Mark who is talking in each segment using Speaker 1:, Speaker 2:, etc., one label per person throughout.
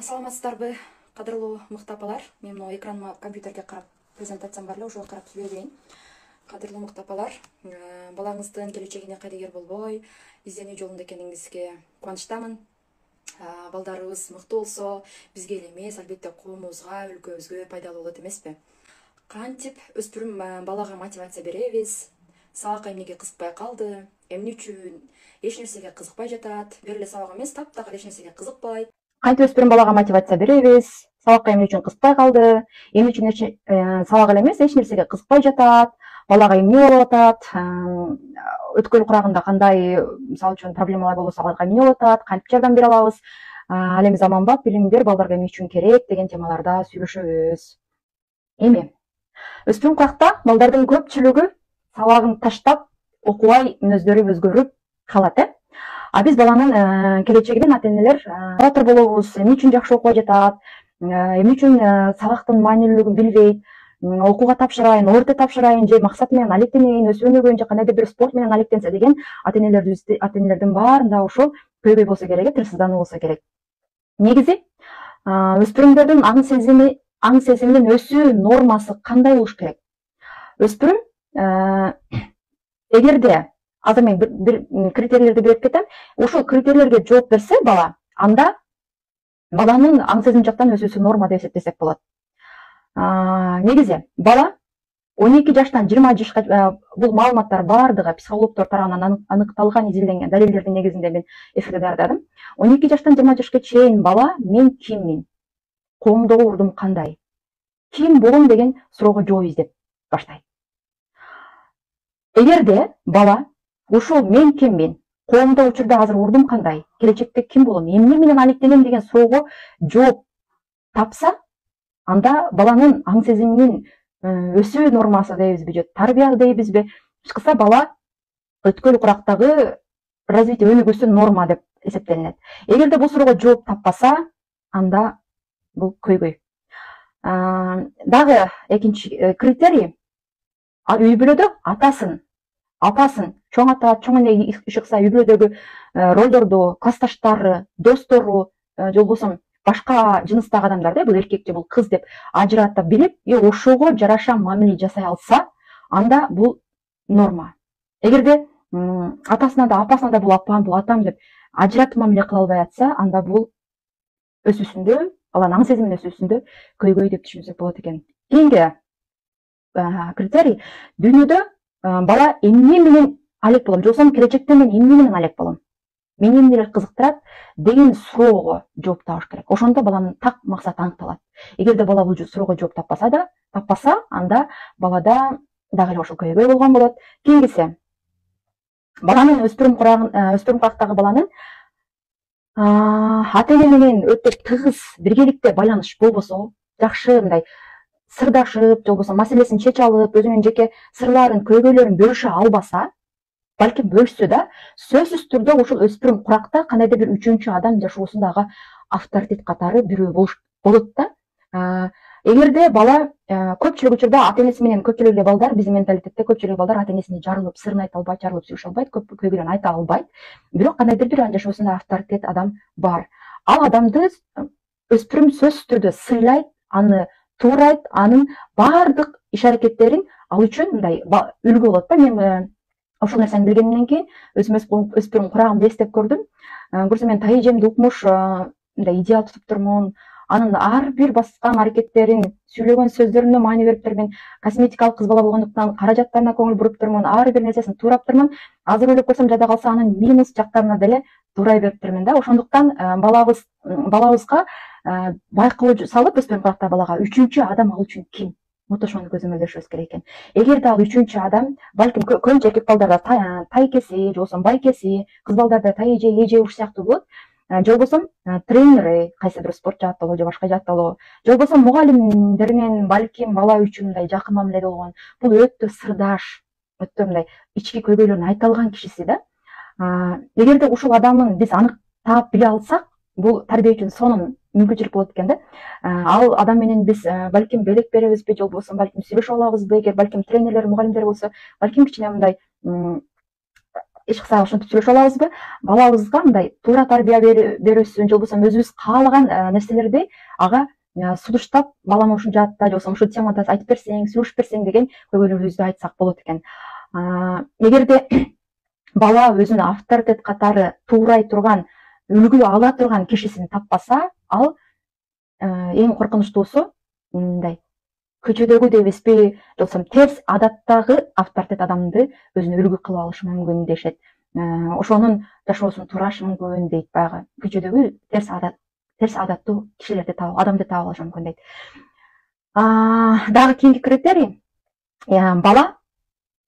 Speaker 1: Саламатсыздарбы, кадырлуу мыкты апалар. Мен мына экраныма компьютерге карап презентациям бар эле, ошого карап сүйлөй берейин. Кадырлуу мыкты апалар, балаңыздын келечегине кайдыгер болбой, изденүү жолунда экениңизге кубанычтамын. Балдарыбыз мыкты болсо, бизге эле эмес, албетте коомубузга, өлкөбүзгө пайдалуу болот эмеспи? Кантип өспүрүм балага мотивация беребиз? Сабакка эмнеге кызыкпай калды? Эмне үчүн эч нерсеге кызыкпай жатат? Бир эле сабак эмес, таптагыр эч нерсеге кызыкпайт. Кантип өспүрүм балага мотивация беребиз? Сабакка эмне үчүн кызыкпай калды? Эмне үчүн сабак эле эмес, эч нерсеге кызыкпай жатат? Балага эмне болуп атат? Өткөл курагында кандай, мисалы үчүн проблемалар болбосо аларга эмне болуп атат? Кантип жардам бере алабыз? Ал эми заманбап билимдер балдарга эмне үчүн керек деген темаларда сүйлөшөбүз. Эми өспүрүм куракта балдардын көпчүлүгү сабагын таштап, окубай мүнөздөрү өзгөрүп калат, А биз баланын келечегинен ата-энелер оратор болобуз, эмне үчүн жакшы окубай жатат, эмне үчүн сабактын маанилүүлүгүн билбейт, окууга тапшырайын, ОРТ тапшырайын, же максат менен алектенейин, өсүп өнүгөйүн, же кандайдыр бир спорт менен алектенсе деген ата-энелердин баарында ошол көйгөй болсо керек, тырсыздануу болсо керек. Негизи өспүрүмдөрдүн аң сезиминин өсүү нормасы кандай болуш керек? Өспүрүм эгерде азыр мен бир критерийлерди берип кетем. Ошол критерийлерге жооп берсе бала, анда баланын аң сезим жактан өсүүсү норма деп эсептесек болот. Негизи бала 12 жаштан 20 жашка бул маалыматтар баардыгы психологдор тарабынан аныкталган, изилденген далилдердин негизинде мен эфирде даярдадым. 12 жаштан 20 жашка чейин бала мен киммин? Коомдогу ордум кандай? Ким болом деген суроого жооп издеп баштайт. Эгерде бала ушул мен киммин, коомдо учурда азыр ордум кандай, келечекте ким болом, эмне менен алектенем деген суроого жооп тапса, анда баланын аң сезиминин өсүү нормасы дейбизби, же тарбия дейбизби, кыскасы бала өткөл курактагы развитие өнүгүүсү норма деп эсептелинет. Эгерде бул суроого жооп таппаса, анда бул көйгөй. Дагы экинчи критерий, үй бүлөдө апасын, чоң ата, чоң эне иш ыкса, үй бүлөдөгү ролдорду, классташтары, достору, же болбосо башка жыныстагы адамдар, бул эркек же бул кыз деп ажырата билип, ошого жараша мамиле жасай алса, анда бул норма. Эгерде атасына да апасына да бул апам, бул атам деп ажыратып мамиле кыла албай атса, анда бул өсүүсүндө, баланын аң сезиминин өсүүсүндө көйгөй деп түшүнсөк болот экен. Кийинки критерий, дүйнөдө бала эмне менен алек болом, же болбосо келечекте мен эмне менен алек болом, мени эмнелер кызыктырат деген суроого жооп табыш керек. Ошондо баланын так максаты аныкталат. Эгерде бала бул суроого жооп таппаса, анда балада дагы эле ошол көйгөй болгон болот. Кийинкиси, баланын өспүрүм курактагы баланын ата-эне менен өтө тыгыз биргеликте байланыш болбосо, жакшы мындай сырдашып, же болбосо маселесин чече алып, өзүнүн жеке сырларын, көйгөйлөрүн бөлүшө албаса, балким бөлүшсө да, сөзсүз түрдө ушул өспүрүм куракта кандайдыр бир үчүнчү адам жашоосундагы авторитет катары бирөө болот да. Эгерде бала көпчүлүк учурда ата-энеси менен, көпчүлүк эле балдар, биздин менталитетте көпчүлүк балдар ата-энесине жарылып, сырын айта албайт, жарылып сүйлөшө албайт, көп көйгөйлөрүн айта албайт. Бирок кандайдыр бир анын жашоосунда авторитет адам бар. Ал адамды өспүрүм сөзсүз түрдө сыйлайт, аны туурайт, анын баардык иш аракеттерин ал үчүн мындай үлгү болот да. Мен ошол нерсени билгенден кийин өзүм өспүрүм курагымды эстеп көрдүм. Көрсөм мен тай эжемди укмуш, мындай идеал тутуп турмун. Анын ар бир баскан аракеттерин, сүйлөгөн сөздөрүнө маани берип турмун. Косметикалык кыз бала болгондуктан каражаттарына көңүл буруп турмун, ар бир нерсесин туурап турмун. Азыр ойлоп көрсөм, жада калса анын минус жактарына деле туурай берип турмун да. Ошондуктан балабызга байкоо салып, өспүрүм куракта балага үчүнчү адам ал үчүн ким? Ошону көзөмөлдөшүбүз керек экен. Эгерде ал үчүнчү адам, балким көбүнчө эркек балдарда тайкеси, же болбосо байкеси, кыз балдарда тай эже уш сыяктуу болот. Же болбосо тренери, кайсы бир спорт жааттоолу же башка жааттоолу, же болбосо мугалимдер менен балким бала үчүн мындай жакын мамиледе болгон. Бул өтө сырдаш, өтө мындай ички көйгөйлөрүн айта алган кишиси да. Эгерде ушул адамын биз аныктап биле алсак, бул тарбия үчүн сонун мүмкүнчүлүк болот экен да. Ал адам менен биз балким белек беребизби, же болбосо балким сүйлөшө алабызбы, эгер балким тренерлер, мугалимдер болсо, балким кичине мындай эч кыса ошентип сүйлөшө алабызбы? Балабызга мындай туура тарбия берүүсүн же болбосо өзүбүз каалаган нерселерди ага сунуштап, балам ушул жаатта же болбосо ушул темада айтып берсең, сүйлөшүп берсең деген көйгөйлөрүбүздү айтсак болот экен. Эгерде бала өзүнө авторитет катары туурай турган, үлгү ала турган кишисин таппаса, ал эң коркунучтуусу мындай көчөдөгү дебизби, же болбосо терс адаттагы авторитет адамды өзүнө үлгү кылып алышы мүмкүн дешет. Ошонун жашоосун туураашы мүмкүн дейт, баягы көчөдөгү терс адаттуу кишилерди адамды таап алышы мүмкүн дейт. Дагы кийинки критерий, бала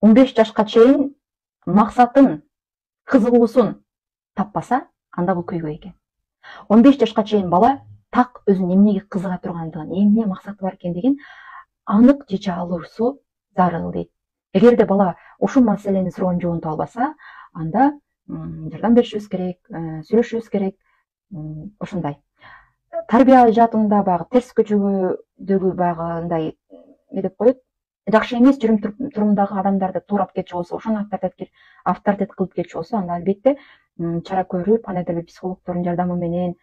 Speaker 1: 15 жашка чейин максатын, кызыгуусун таппаса, анда бул көйгөй экен. 15 жашка чейин бала так өзүнүн эмнеге кызыга тургандыгын, эмне максаты бар экендигин анык чече алуусу зарыл дейт. Эгерде бала ушул маселенин суроонун жообун таба албаса, анда жардам беришибиз керек, сүйлөшүшүбүз керек. Ушундай тарбия жаатында баягы терс көчөгөдөгү баягы мындай эмне деп коет, жакшы эмес жүрүм турумдагы адамдарды туурап кетчү болсо, ошону авторитет кылып кетчү болсо, анда албетте чара көрүп, андай эле психологдордун жардамы менен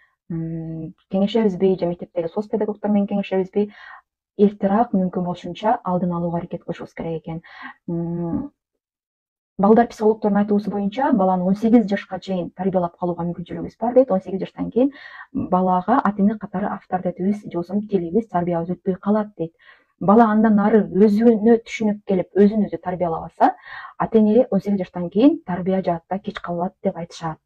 Speaker 1: кеңешебизби, же мектептеги соц педагогдор менен кеңешебизби, эртерээк мүмкүн болушунча алдын алууга аракет кылышыбыз керек экен. Балдар психологдордун айтуусу боюнча, баланы 18 жашка чейин тарбиялап калууга мүмкүнчүлүгүбүз бар дейт. 18 жаштан кийин балага ата-эне катары авторитетибиз, же болбосо тилибиз, тарбиябыз өтпөй калат дейт. Бала андан ары өзүнө түшүнүп келип, өзүн өзү тарбиялабаса, ата-эне 18 жаштан кийин тарбия жаатта кеч калат деп айтышат.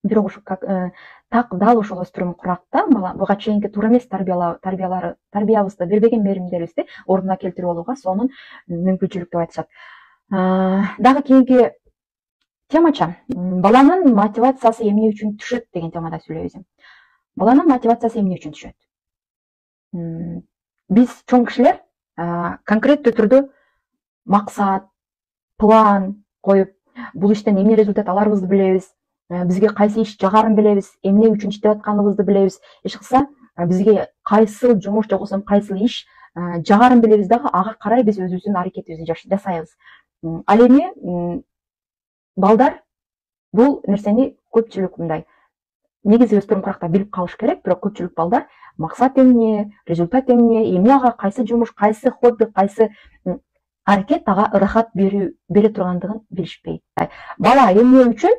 Speaker 1: Бирок ушу так дал ошол өспүрүм куракта буга чейинки туура эмес тарбиябызды бербеген мээримдерибизди ордуна келтирип алууга сонун мүмкүнчүлүк деп айтышат. Дагы кийинки темача баланын мотивациясы эмне үчүн түшөт деген темада сүйлөйбүз. Баланын мотивациясы эмне үчүн түшөт? Биз чоң кишилер конкреттүү түрдө максат, план коюп, бул иштен эмне результат аларыбызды билебиз, бизге кайсы иш жагарын билебиз, эмне үчүн иштеп атканыбызды билебиз. Эч кылса бизге кайсыл жумуш же болбосо кайсыл иш жагарын билебиз дагы, ага карай биз өзүбүздүн аракетибизди жасайбыз. Ал эми балдар бул нерсени көпчүлүк мындай негизи өспүрүм куракта билип калыш керек, бирок көпчүлүк балдар максат эмне, результат эмне ага кайсы жумуш, кайсы хобби, кайсы аракет ага ырахат бере тургандыгын билишпейт. Бала эмне үчүн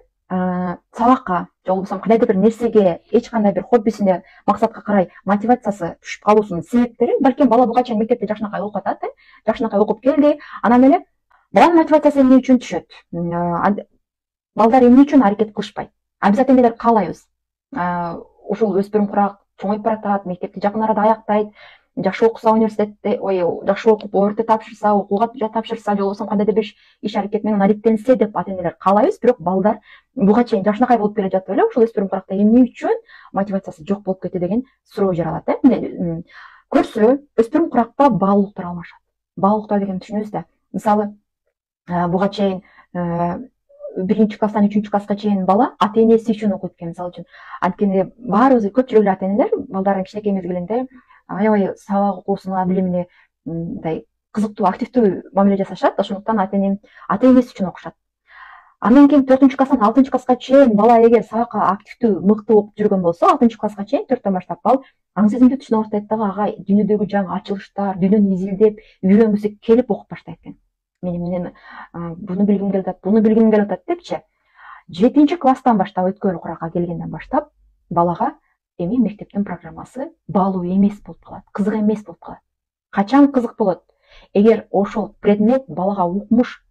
Speaker 1: сабакка же болбосо кандайдыр бир нерсеге, эч кандай бир хоббисине, максатка карай мотивациясы түшүп калуусунун себептери, балким бала буга чейин мектепте жакшынакай окуп атат, жакшынакай окуп келди, анан эле баланын мотивациясы эмне үчүн түшөт? Балдар эмне үчүн аракет кылышпайт? Биз ата-энелер каалайбыз. Ушул өспүрүм курак чоңоюп баратат, мектепти жакын арада аяктайт, жакшы окуса университетте, жакшы окуп ОРТ тапшырса, окууга тапшырса, же болбосо кандайдыр бир иш аракет менен ареттенсе деп ата-энелер каалайбыз, бирок балдар буга чейин жакшынакай болуп келе жатып эле ушул өспүрүм куракта эмне үчүн мотивациясы жок болуп кетти деген суроо жаралат. Көрсө, өспүрүм куракта баалуулуктар алмашат. Баалуулуктар деген түшүнөбүз да. Мисалы, буга чейин 1-класстан 3-класска чейин бала ата-энеси үчүн окуйт экен, мисалы үчүн. Анткени баарыбыз көпчүлүк эле ата-энелер балдарын кичинекей мезгилинде аябай сабак окуусуна, билимине мындай кызыктуу, активдүү мамиле жасашат. Ошондуктан ата-энеси үчүн окушат. Андан кийин 4-класстан 6-класска чейин бала эгер сабакка активдүү, мыкты окуп жүргөн болсо, 6-класска чейин 4төн баштап ал аң сезимди түшүнө баштайт дагы, ага дүйнөдөгү жаңы ачылыштар, дүйнөнү изилдеп, үйрөнгүсү келип окуп баштайт экен. Мен эмне буну билгим келип атат депчи. 7-класстан баштап, өткөн куракка келгенден баштап балага эми мектептин программасы баалуу эмес болуп калат, кызык эмес болуп калат. Качан кызык болот? Эгер ошол предмет балага укмуш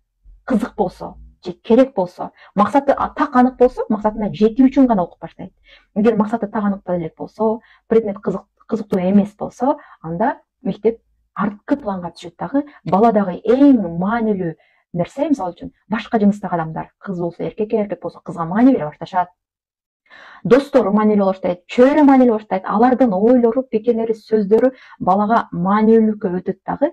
Speaker 1: кызык болсо, же керек болсо, максаты так анык болсо, максатына жетүү үчүн гана окуп баштайт. Эгер максаты так аныктала элек болсо, предмет кызыктуу эмес болсо, анда мектеп арткы планга түшөт дагы. Баладагы эң маанилүү нерсе, мисалы үчүн, башка жыныстагы адамдар, кыз болсо эркекке, эркек болсо кызга маани бере башташат. Достору маанилүү боло баштайт, чөйрө маанилүү боло баштайт, алардын ойлору, пикирлери, сөздөрү балага маанилүүлүккө өтөт дагы.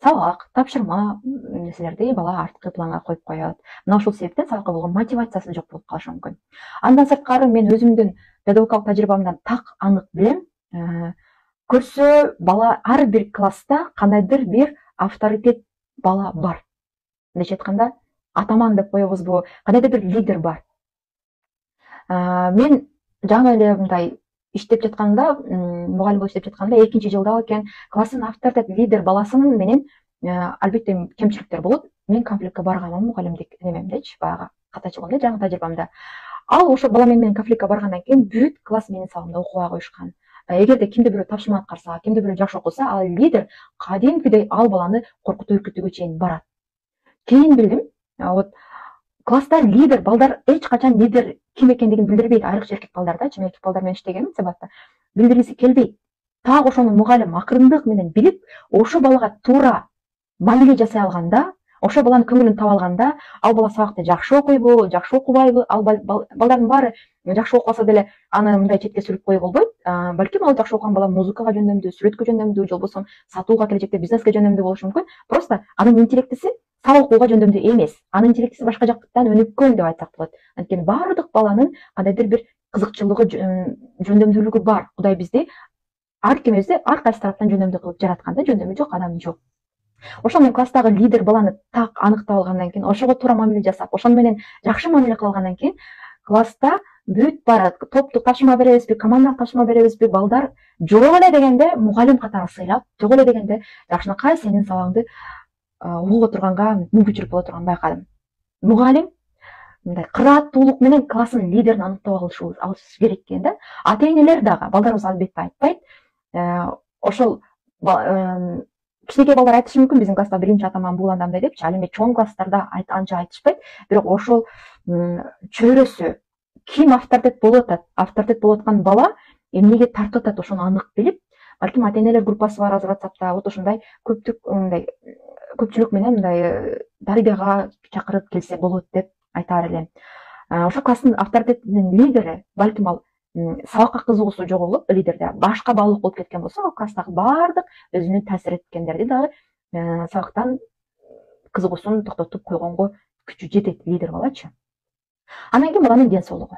Speaker 1: Сабак, тапшырма нерселерди бала арткы планга коюп коет. Мына ушул себептен сабакка болгон мотивациясы жок болуп калышы мүмкүн. Андан сырткары мен өзүмдүн педагогикалык тажрыйбамдан так анык билем. Көрсө, бала ар бир класста кандайдыр бир авторитет бала бар. Мындайча айтканда, атаман деп коебузбу, кандайдыр бир лидер бар. Мен жаңы эле мындай иштеп жатканда, мугалим болуп иштеп жатканда 2-жылда экен, класстын авторитет лидер баласынын менен албетте кемчиликтер болот. Мен конфликтке барганмын мугалимдик немемдечи, баягы катачылыгымда, жаңы тажрыйбамда. Ал ошо бала менен конфликтке баргандан кийин бүт класс менин сабымда окууга коюшкан. Эгерде кимде бирөө тапшырма аткарса, кимде бирөө жакшы окуса, ал лидер кадимкидей ал баланы коркутуп үркүтүүгө чейин барат. Кийин билдим, вот класста лидер балдар эч качан лидер ким экендигин билдирбейт. Айрыкча эркек балдардачы, мен эркек балдар менен иштегенмин сабатта. Билдиргиси келбейт. Так ошону мугалим акырындык менен билип, ошо балага туура мамиле жасай алганда, ошо баланын көңүлүн таба алганда, ал бала сабакты жакшы окуйбу, жакшы окубайбы, ал балдардын баары жакшы окубаса деле аны мындай четке сүрүп коюуга болбойт. Балким ал жакшы окуган бала музыкага жөндөмдүү, сүрөткө жөндөмдүү, же болбосо сатууга, келечекте бизнеске жөндөмдүү болушу мүмкүн. Просто анын интеллектиси сабак окууга жөндөмдүү эмес. Анын интеллектиси башка жактан өнүккөн деп айтсак болот. Анткени баардык баланын кандайдыр бир кызыкчылыгы, жөндөмдүүлүгү бар. Кудай бизди ар кимибизди ар кайсы тараптан жөндөмдүү кылып жараткан да, жөндөмү жок адам жок. Ошол мен класстагы лидер баланы так аныктап алгандан кийин, ошого туура мамиле жасап, ошону менен жакшы мамиле кылгандан кийин, класста бүт бара топтук тапшырма беребизби, командалык тапшырма беребизби, балдар жок эле дегенде мугалим катары сыйлап, жок эле дегенде жакшынакай сенин сабагыңды угууга турганга мүмкүнчүлүк боло турганын байкадым. Мугалим мындай кырааттуулук менен класстын лидерин аныктап алыш керек экен да. Ата-энелер дагы, балдарыбыз албетте айтпайт. Ошол кичинекей балдар айтышы мүмкүн, биздин класста биринчи атаман бул адамдай депчи. Ал эми чоң класстарда анча айтышпайт. Бирок ошол чөйрөсү ким авторитет болуп атат, авторитет болуп аткан бала эмнеге тартып атат, ошону анык билип, балким ата-энелер группасы бар азыр WhatsApp'та, вот ошондой көпчүлүк менен мындай дарыгага чакырып келсе болот деп айтаар элем. Ошо класстын авторитетинин лидери, балким ал сабакка кызыгуусу жок болуп, лидерде башка баалуулук болуп кеткен болсо, ал класстагы баардык өзүнө таасир эткендерди дагы сабактан кызыгуусун токтотуп койгонго күчү жетет лидер балачы. Андан кийин баланын ден соолугу.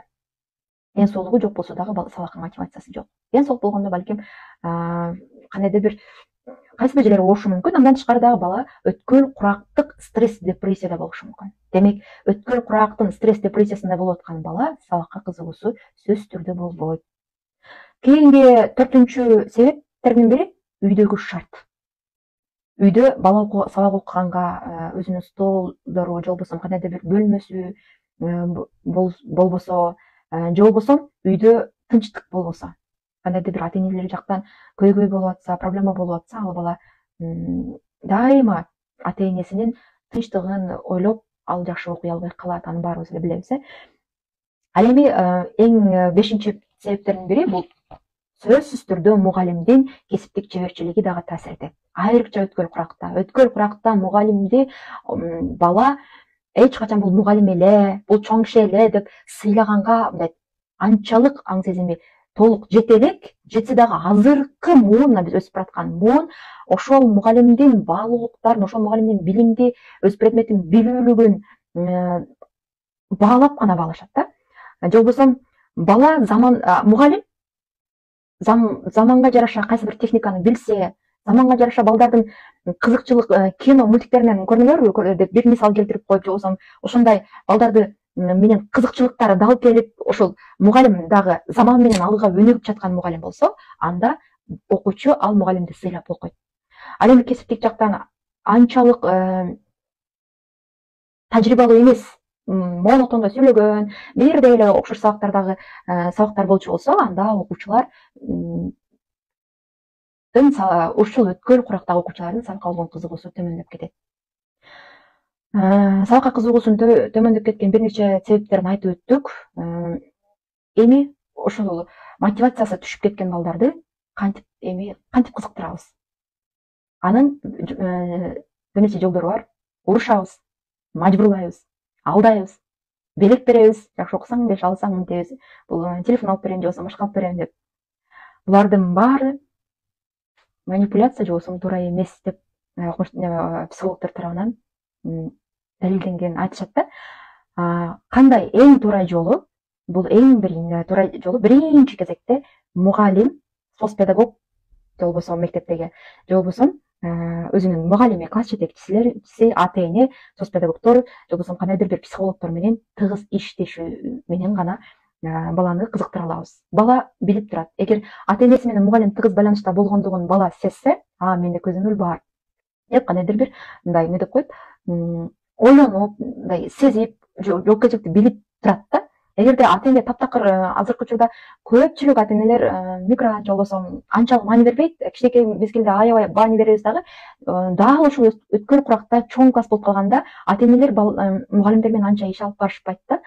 Speaker 1: Ден соолугу жок болсо дагы сабакка мотивациясы жок. Ден соолук болгондо балким кандайдыр бир кайсы бир жерлери оорушу мүмкүн. Андан тышкары дагы бала өткөл курактык стресс депрессияда болушу мүмкүн. Демек, өткөл курактын стресс депрессиясында болуп аткан бала сабакка кызыгуусу сөзсүз түрдө болбойт. Кийинки 4-чү себептердин бири үйдөгү шарт. Үйдө бала сабак окуганга өзүнүн столдору, же болбосо кандайдыр бир бөлмөсү болбосо, же болбосо үйдө тынчтык болбосо, кандайдыр бир ата-энелери жактан көйгөй болуп атса, проблема болуп атса, ал бала дайыма ата-энесинин тынчтыгын ойлоп, ал жакшы окуй албай калат. Аны баарыбыз эле билебиз. Ал эми эң 5-чи себептердин бири бул сөзсүз түрдө мугалимдин кесиптик чеберчилиги дагы таасир этет. Айрыкча өткөл куракта. Өткөл куракта мугалимди бала эч качан бул мугалим эле, бул чоң киши эле деп сыйлаганга мындай анчалык аң сезими толук жете элек, жетсе дагы азыркы муун, биз өсүп бараткан муун ошол мугалимдин баалуулуктарын, ошол мугалимдин билимди, өз предметин билүүлүгүн баалап гана баалашат да. Же болбосо бала мугалим заманга жараша кайсы бир техниканы билсе, заманга жараша балдардын кызыкчылык кино, мультиктеринен көрүнөлөрбү деп бир мисал келтирип коюп, же болбосо ошондой балдарды менен кызыкчылыктары дал келип, ошол мугалим дагы заман менен алга өнүгүп жаткан мугалим болсо, анда окуучу ал мугалимди сыйлап окуйт. Ал эми кесиптик жактан анчалык тажрыйбалуу эмес, монотондо сүйлөгөн, бирдей эле окшош сабактар болчу болсо, анда окуучулар ушул өткөл курактагы окуучулардын сабакка болгон кызыгуусу төмөндөп кетет. Сабакка кызыгуусунун төмөндөп кеткен бир нече себептерин айтып өттүк. Эми ошол мотивациясы түшүп кеткен балдарды кантип кызыктырабыз? Анын бир нече жолдору бар. Урушабыз, мажбурлайбыз, алдайбыз, белек беребиз, жакшы окусаң 5 алсаң 1000 тебиз, бул телефон алып берем, же болбосо машка алып берем деп. Булардын баары манипуляция, же болбосо туура эмес деп психологдор тарабынан далилденген айтышат да. Кандай эң туура жолу? Бул эң бир туура жолу биринчи кезекте мугалим, соцпедагог, же болбосо мектептеги, же болбосо өзүнүн мугалими, класс жетекчиси, ата эне, соц педагогдор же болбосо кандайдыр бир психологдор менен тыгыз иштешүү менен гана баланы кызыктыра алабыз. Бала билип турат. Эгер ата энеси менен мугалим тыгыз байланышта болгондугун бала сезсе, менде көзөмөл бар деп кандайдыр бир мындай эмне деп коет, ойлонуп, мындай сезип, жоопкерчиликти билип турат да. Эгерде ата эне таптакыр азыркы учурда көпчүлүк ата энелер микро же болбосо анчалык маани бербейт. Кичинекей мезгилде аябай маани беребиз дагы ушул өткөл куракта чоң класс болуп калганда ата энелер мугалимдер менен анча иш алып барышпайт да.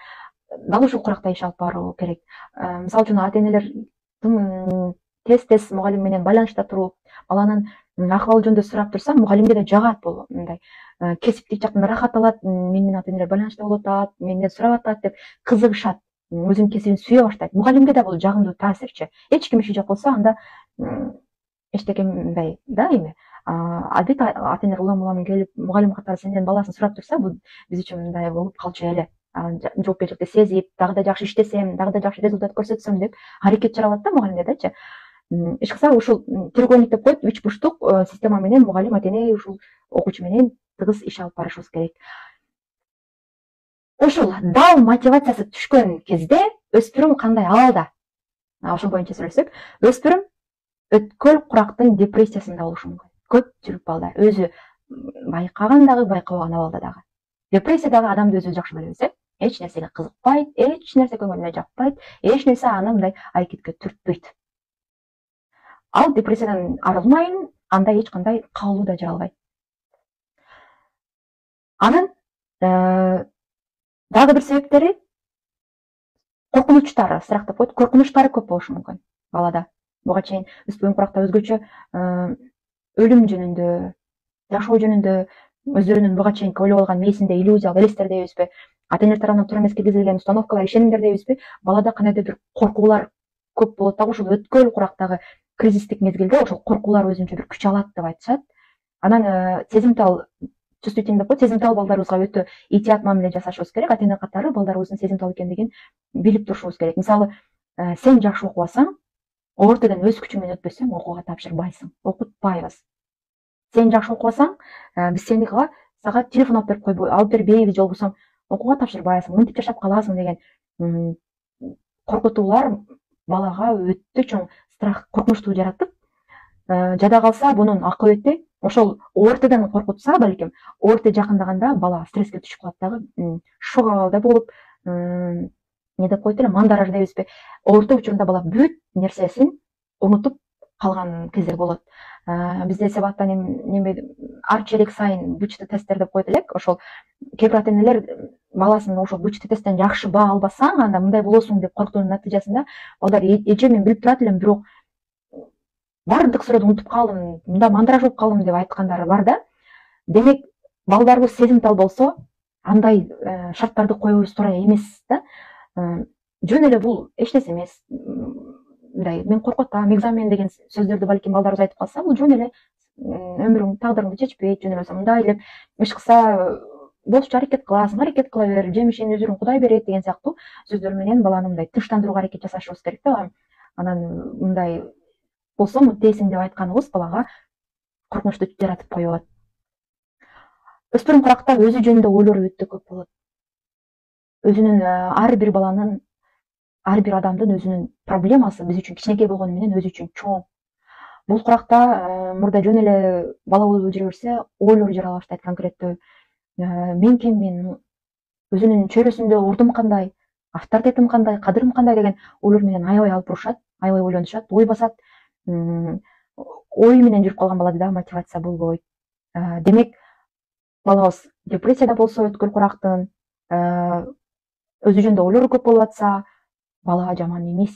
Speaker 1: Дал ушул куракта иш алып баруу керек. Мисалы үчүн ата энелер тез мугалим менен байланышта туруп, баланын акыбалы жөнүндө сурап турса, мугалимге да жагат бул мындай кесиптик жактан рахат алат, мен менен ата энелер байланышта болуп атат, менден сурап атат деп кызыгышат, өзүнүн кесибин сүйө баштайт. Мугалимге да бул жагымдуу таасирчи. Эч ким иши жок болсо, анда эчтеке мындай да эми. Албетте ата энелер улам келип, мугалим катары сенден баласын сурап турса, бул биз үчүн мындай болуп калчу эле. Жоопкерчиликти сезип, дагы да жакшы иштесем, дагы да жакшы результат көрсөтсөм деп аракет чыгаралат да мугалимдердечи. Иш кылса ушул треугольник деп коет, 3 бурчтук система менен мугалим, ата эне ушул окуучу менен тыгыз иш алып барышыбыз керек. Ушул дал мотивациясы түшкөн кезде өспүрүм кандай абалда? Ошол боюнча сүйлөсөк, өспүрүм өткөл курактын депрессиясында болушу мүмкүн. Көпчүлүк балдар өзү байкаган дагы, байкабаган абалда дагы. Депрессиядагы адамды өзү жакшы билебиз, эч нерсеге кызыкпайт, эч нерсе көңүлүнө жакпайт, эч нерсе аны мындай аракетке түртпөйт. Ал депрессиядан арылмайын, анда эч кандай кабылуу да жара албайт. Анын дагы бир себептери коркунучтары, страх деп коет, коркунучтары көп болушу мүмкүн балада. Буга чейин өспүрүм куракта өзгөчө өлүм жөнүндө, жашоо жөнүндө өздөрүнүн буга чейин ойлоп алган мээсинде иллюзиялык элестер дейбизби, ата энелер тарабынан туура эмес киргизилген установкалар, ишенимдер дейбизби, балада кандайдыр бир коркуулар көп болот дагы. Ушул өткөл курактагы кризистик мезгилде ошол коркуулар өзүнчө бир күч алат деп айтышат. Анан сезимтал, чувствительный деп коет, сезимтал балдарыбызга өтө этият мамиле жасашыбыз керек. Ата эне катары балдарыбыздын сезимтал экендигин билип турушубуз керек. Мисалы, сен жакшы окубасаң, ортодон өз күчүң менен өтпөсөң, окууга тапшырбайсың, окутпайбыз. Сен жакшы окубасаң, биз сени сага телефон алып бербейбиз, же болбосо окууга тапшырбайсың, мынтип жашап каласың деген коркутуулар балага өтө чоң страх, коркунучту жаратып, жада калса бунун акыбети ошол ортодон коркутса, балким орто жакындаганда бала стресске түшүп калат дагы, шок абалда болуп, эмне деп коет эле, мандараж дейбизби, орто учурунда бала бүт нерсесин унутуп калган кездер болот. Бизде сабактан неме арчелик сайын бычты тесттер деп коет элек. Ошол кээ бир ата энелер баласын ошол бычты тесттен жакшы баа албасаң, анда мындай болосуң деп коркутуунун натыйжасында балдар эже мен билип турат элем, бирок баардык сурооду унутуп калдым, мында мандараж болуп калдым деп айткандары бар да. Демек, балдарыбыз сезимтал болсо, андай шарттарды коюубуз туура эмес да. Жөн эле бул эч нерсе эмес. Мындай мен коркутам, экзамен деген сөздөрдү балким балдарыбыз айтып калса, бул жөн эле өмүрүң, тагдырыңды чечпейт, жөн эле мындай эле иш кылса болушчу аракет кыласың, аракет кыла бер, жемишин өзүрүң Кудай берет деген сыяктуу сөздөр менен баланы мындай тынчтандырууга аракет жасашыбыз керек да. Анан мындай болсо мынтесиң деп айтканыбыз балага коркунучту жаратып коюп алат. Өспүрүм куракта өзү жөнүндө ойлору өтө көп болот. Өзүнүн ар бир баланын, ар бир адамдын өзүнүн проблемасы биз үчүн кичинекей болгону менен өзү үчүн чоң. Бул куракта мурда жөн эле бала болуп жүрө берсе, ойлор жарала баштайт конкреттүү. Мен киммин, өзүнүн чөйрөсүндө ордум кандай, авторитетим кандай, кадырым кандай деген ойлор менен аябай алып урушат, аябай ойлонушат, ой басат. Ой менен жүрүп калган балада да мотивация болбойт. Демек, балабыз депрессияда болсо, өткөл курактын өзү жөнүндө ойлору көп болуп атса, бала жаман эмес.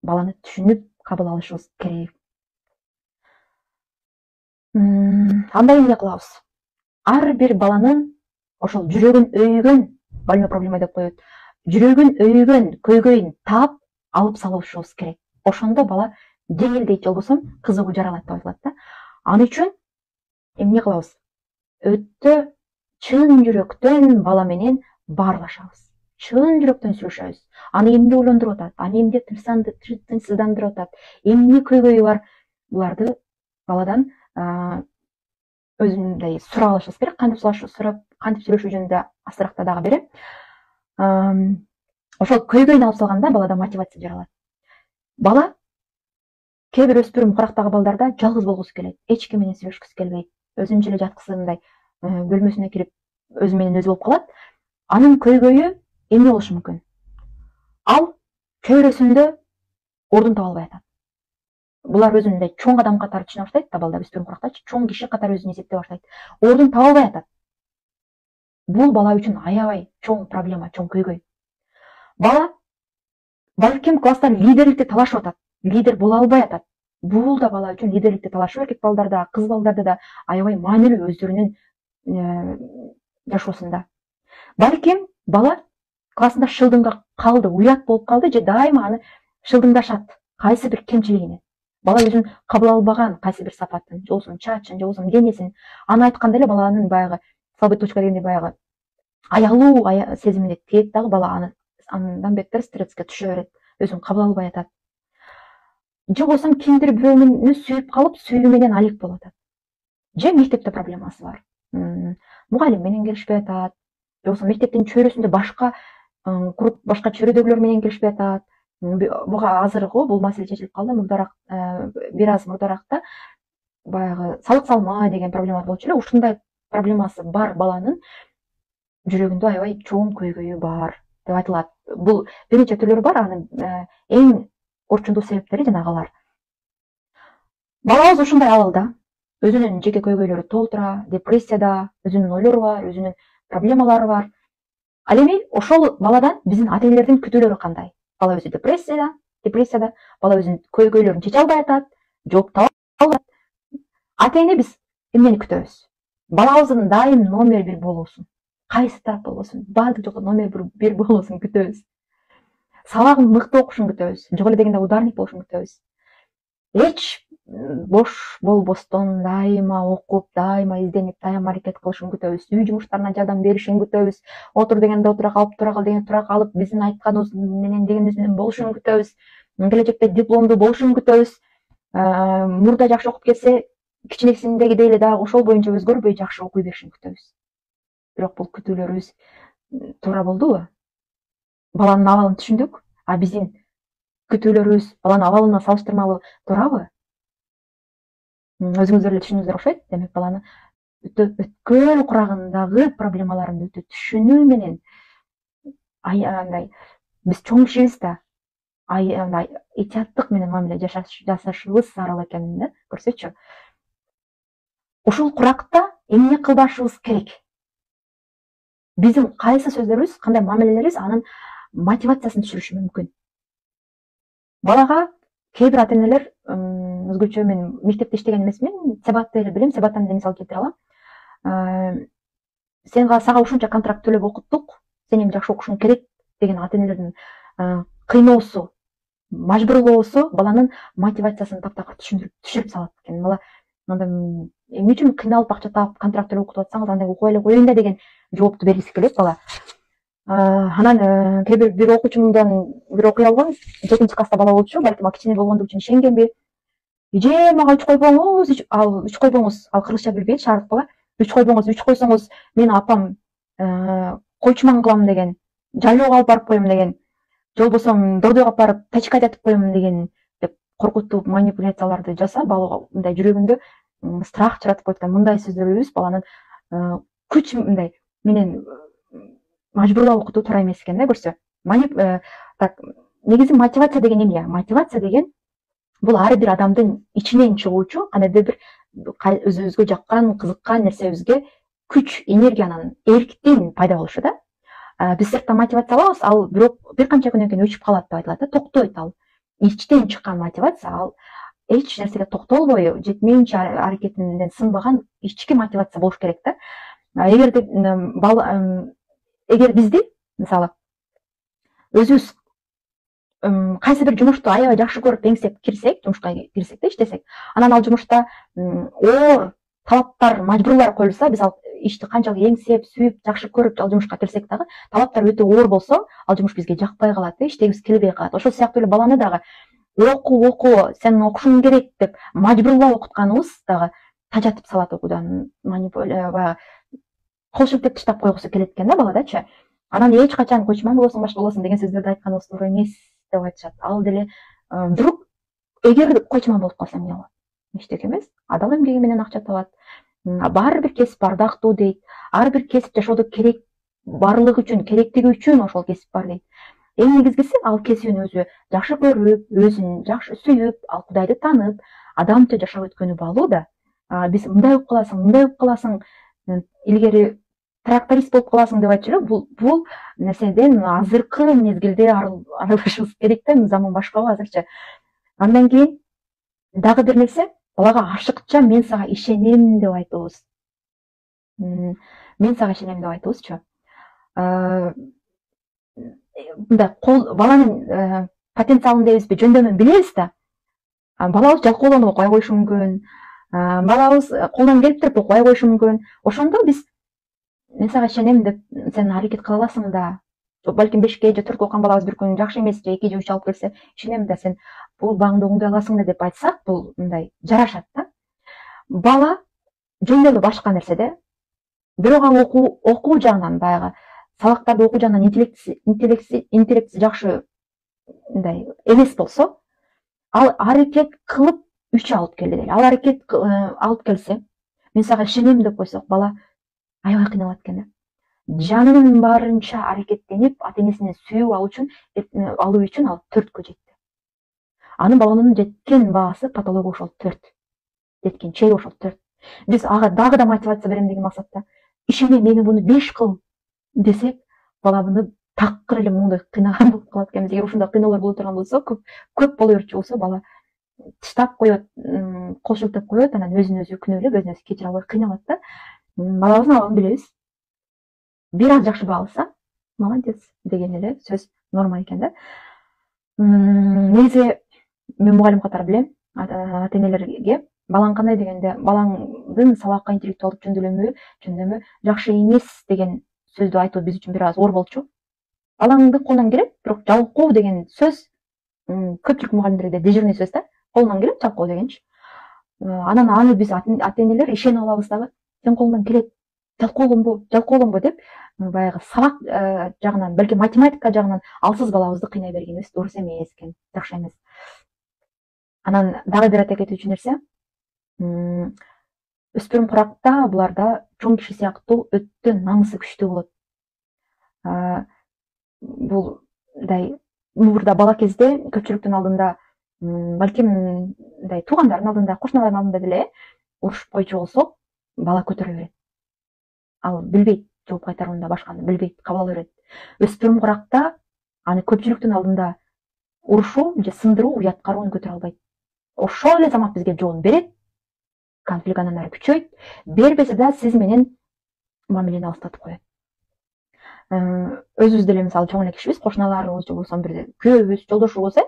Speaker 1: Баланы түшүнүп кабыл алышыбыз керек. Андай эмне кылабыз? Ар бир баланын ошол жүрөгүн өйгөн, больной проблема деп коет, жүрөгүн өйгөн көйгөйүн таап алып салышыбыз керек. Ошондо бала жеңилдейт, же болбосо кызыгуу жаралат деп айтылат да. Аны үчүн эмне кылабыз? Өтө чын жүрөктөн бала менен баарлашабыз. Чын жүрөктөн сүйлөшөбүз. Аны эмне ойлондуруп атат, аны эмне тынчсыздандырып атат, эмне көйгөйү бар, буларды баладан өзүндөй сурап алышыбыз керек, кантип сүйлөшүү жөнүндө азыраак дагы берем. Ошол көйгөйүн алып салганда балада мотивация жаралат. Бала кээ бир өспүрүм курактагы балдарда жалгыз болгусу келет, эч ким менен сүйлөшкүсү келбейт, өзүнчө эле жаткысы мындай бөлмөсүнө кирип өзү менен өзү болуп калат. Анын көйгөйү эмне болушу мүмкүн? Ал чөйрөсүндө ордун таба албай атат. Булар өзүн мындай чоң адам катары түшүнө баштайт да, балдар өспүрүм курактачы чоң киши катары өзүн эсептей баштайт. Ордун таба албай атат. Бул бала үчүн аябай чоң проблема, чоң көйгөй. Бала балким класста лидерликти талашып атат, лидер боло албай атат. Бул да бала үчүн лидерликти талашуу, эркек балдарда, кыз балдарда да аябай маанилүү өздөрүнүн жашоосунда. Балким бала классында шылдыңга калды, уят болуп калды же дайыма аны шылдыңдашат кайсы бир кемчилигине. Бала өзүн кабыл албаган кайсы бир сапатын, же болбосо чачын, же болбосо денесин. Аны айтканда эле баланын баягы слабый точка дегендей баягы аялуу сезимине тиет дагы, бала андан бетер стресске түшө берет, өзүн кабыл албай атат. Же болбосо кимдир бирөөнү сүйүп калып, сүйүү менен алек болуп атат. Же мектепте проблемасы бар. Мугалим менен келишпей атат, же болбосо мектептин чөйрөсүндө башка чөйрөдөгүлөр менен келишпей атат. Буга азыркы бул маселе чечилип калды, бир аз мурдаракта баягы салык салма деген проблема болчу эле. Ушундай проблемасы бар баланын жүрөгүндө аябай чоң көйгөйү бар деп айтылат. Бул бир нече түрлөрү бар, анын эң орчундуу себептери жанагылар. Балабыз ушундай абалда, өзүнүн жеке көйгөйлөрү толтура, депрессияда, өзүнүн ойлору бар, өзүнүн проблемалары бар. Ал эми ошол баладан биздин ата энелердин күтүүлөрү кандай? Бала өзү депрессияда, бала өзүнүн көйгөйлөрүн чече албай атат, жооп таба албай атат. Ата эне биз эмнени күтөбүз? Балабыздын дайым номер 1 болуусун, кайсы тарап болбосун, баардык жокто номер 1 болуусун күтөбүз. Сабагын мыкты окушун күтөбүз, жок эле дегенде ударник болушун күтөбүз. Эч бош болбостон дайыма окуп, дайыма изденип, дайыма аракет кылышын күтөбүз. Үй жумуштарына жардам беришин күтөбүз. Отур дегенде отура калып, тура кал дегенде тура калып, биздин айтканыбыз менен дегенибиз менен болушун күтөбүз. Келечекте дипломдуу болушун күтөбүз. Мурда жакшы окуп келсе, кичинекисиндегидей эле дагы ошол боюнча өзгөрбөй жакшы окуй беришин күтөбүз. Бирок бул күтүүлөрүбүз туура болдубу? Баланын абалын түшүндүк, а биздин күтүүлөрүбүз баланын абалына салыштырмалуу туурабы? Өзүңүздөр эле түшүндүңүздөр окшойт. Демек баланы өткөн курагындагы проблемаларын өтө түшүнүү менен андай биз чоң кишибиз да андай этияттык менен мамиле жасашыбыз зарыл экенин да көрсөтчү. Ушул куракта эмне кылбашыбыз керек? Биздин кайсы сөздөрүбүз, кандай мамилелерибиз анын мотивациясын түшүрүшү мүмкүн. Балага кээ бир ата энелер өзгөчө, мен мектепте иштеген эмесмин, Себатты эле билем, Себаттан эле мисал келтире алам. Сага ушунча контракт төлөп окуттук, сен эми жакшы окушуң керек деген ата энелердин кыйноосу, мажбурлоосу баланын мотивациясын таптакыр түшүрүп салат экен. Бала эмне үчүн кыйналып акча таап контракт төлөп окутуп атсаңыз, андай окуй эле коеюн да деген жоопту бергиси келет бала. Анан кээ бир окуучумдон бир окуя болгон, 7-класста бала болчу, балким кичине болгондугу үчүн ишенгенби, же мага 3 койбоңуз, ал 3 койбоңуз, ал кыргызча билбейт, шаардык бала, 3 койбоңуз, 3 койсоңуз мени апам койчуман кылам деген, жайлоого алып барып коем деген, же болбосо дордойго алып барып тачка айдатып коем деген деп коркутуп манипуляцияларды жасап, балага мындай жүрөгүндө страх жаратып коет экен. Мындай сөздөрүбүз баланын күч мындай менен мажбурлап окутуу туура эмес экен да, көрсө. Негизи мотивация деген эмне? Мотивация деген бул ар бир адамдын ичинен чыгуучу кандайдыр бир өзүбүзгө жаккан, кызыккан нерсебизге күч, энергиянын эрктин пайда болушу да. Биз сырттан мотивация алабыз, ал бир канча күндөн кийин өчүп калат деп айтылат да, токтойт ал. Ичтен чыккан мотивация, ал эч нерсеге токтолбой, жетмейинче аракетинден сынбаган ички мотивация болуш керек да. Эгер бизди, мисалы, өзүбүз кайсы бир жумушту аябай жакшы көрүп эңсеп кирсек, жумушка кирсек да, иштесек, анан ал жумушта оор талаптар, мажбурлар коюлса, биз ал ишти канчалык эңсеп, сүйүп, жакшы көрүп ал жумушка кирсек дагы, талаптар өтө оор болсо, ал жумуш бизге жакпай калат, иштегибиз келбей калат. Ошол сыяктуу эле баланы дагы оку, сен окушуң керек деп мажбурлап окутканыбыз дагы тажатып салат окуудан, баягы кол шилтеп таштап койгусу келет экен да баладачы. Анан эч качан көчмөн болосуң, башка болосуң деген сөздөрдү айтканыбыз туура эмес деп айтышат. Ал деле вдруг эгер койчуман болуп калсам эмне болот? Эчтеке эмес. Адал эмгеги менен акча табат. Баары бир кесип бар, дактуу дейт. Ар бир кесип жашоодо керек барлыгы үчүн, керектиги үчүн ошол кесип бар дейт. Эң негизгиси ал кесибин өзү жакшы көрүп, өзүн жакшы сүйүп, ал Кудайды таанып, адамча жашап өткөнү баалуу да. Биз мындай болуп каласың, илгери тракторист болуп каласың деп айтчу эле. Бул нерседен азыркы мезгилде арылышыбыз керек да, заман башкабы азырчы. Андан кийин дагы бир нерсе, балага ашыкча мен сага ишенем деп айтуубуз. Мен сага ишенем деп айтуубузчу. Мындай баланын потенциалын дейбизби, жөндөмүн билебиз да. Балабыз жалкоолонуп окубай коюшу мүмкүн. Балабыз колдон келип туруп окубай коюшу мүмкүн. Ошондо биз мен сага ишенем деп сен аракет кыла аласың да. Балким 5 же 4 окуган балабыз бир күн жакшы эмес же 2 же 3 алып келсе, ишенем да сен бул багыңды оңдой аласың да деп айтсак, бул мындай жарашат да. Бала жөндөмү башка нерседе. Бирок ал окуу жагынан, баягы сабактарды окуу жагынан интеллекти жакшы мындай эмес болсо, ал аракет кылып 3 алып келди дейли. Ал аракет алып келсе, мен сага ишенем деп койсок, бала аябай кыйналат экен да. Жанынын баарынча аракеттенип, ата-энесин сүйүп алуу үчүн ал 4кө жетти. Анын баланын жеткен баасы патология ошол 4. Жеткен чеги ошол 4. Биз ага дагы да мотивация берем деген максатта ишенем, мени буну 5 кыл десек, бала буну такыр эле моундай кыйнаган болуп калат экен. Эгер ушундай кыйноолор боло турган болсо, көп боло берчү болсо, бала таштап коет, кол шилтеп коет, анан өзүн өзү күнөөлөп, өзүн өзү кечире албай кыйналат да. Балабыздын абалын билебиз. Бир аз жакшы баа алса, молодец деген эле сөз норма экен да. Негизи мен мугалим катары билем, ата-энелерге балаң кандай дегенде, балаңдын сабакка интеллектуалдык жөндөмү жакшы эмес деген сөздү айтуу биз үчүн бир аз оор болчу. Балаңды колдон келет, бирок жалкоо деген сөз көпчүлүк мугалимдерде дежурный сөз да. Колунан келет жалкоо дегенчи. Анан аны биз ата-энелер ишенип алабыз дагы. Сен колуңдан келет, жалкоолонбо деп, баягы сабак жагынан, балки математика жагынан алсыз балабызды кыйнай бергенибиз дурус эмес экен, жакшы эмес. Анан дагы бир айта кетүүчү нерсе, өспүрүм куракта буларда чоң киши сыяктуу өтө намысы күчтүү болот. Бул мындай мурда бала кезде көпчүлүктүн алдында, балким мындай туугандардын алдында, кошуналардын алдында деле урушуп койчу болсок, бала көтөрө берет. Ал билбейт, жооп кайтаруунда башканы билбейт, кабыл ала берет. Өспүрүм куракта аны көпчүлүктүн алдында урушуу же сындыруу уяткарууну көтөрө албайт. Ошол эле замат бизге жоон берет, конфликт андан ары күчөйт, бербесе да сиз менен мамилени алыстатып коет. Өзүбүз деле мисалы чоң эле кишибиз, кошуналарыбыз же болбосо бир күйөөбүз, жолдошубуз,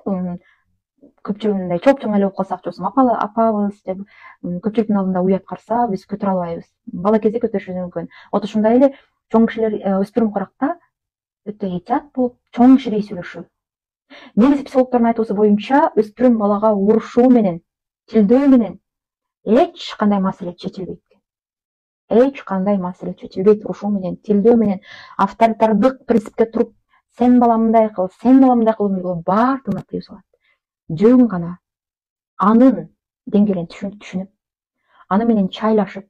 Speaker 1: көпчүлүгү мындай чоң эле болуп калсак, же болбосо апабыз же көпчүлүктүн алдында уяткарса, биз көтөрө албайбыз. Бала кезде көтөрүшүбүз мүмкүн. Ошондой эле чоң кишилер өспүрүм куракта өтө этият болуп, чоң кишидей сүйлөшүү. Негизи психологдордун айтуусу боюнча, өспүрүм балага урушуу менен, тилдөө менен эч кандай маселе чечилбейт. Эч кандай маселе чечилбейт урушуу менен, тилдөө менен, авторитардык принципке туруп, сен бала мындай кыл, баардыгына тыюу салат. Жөн гана анын деңгээлин түшүнүп, аны менен чайлашып,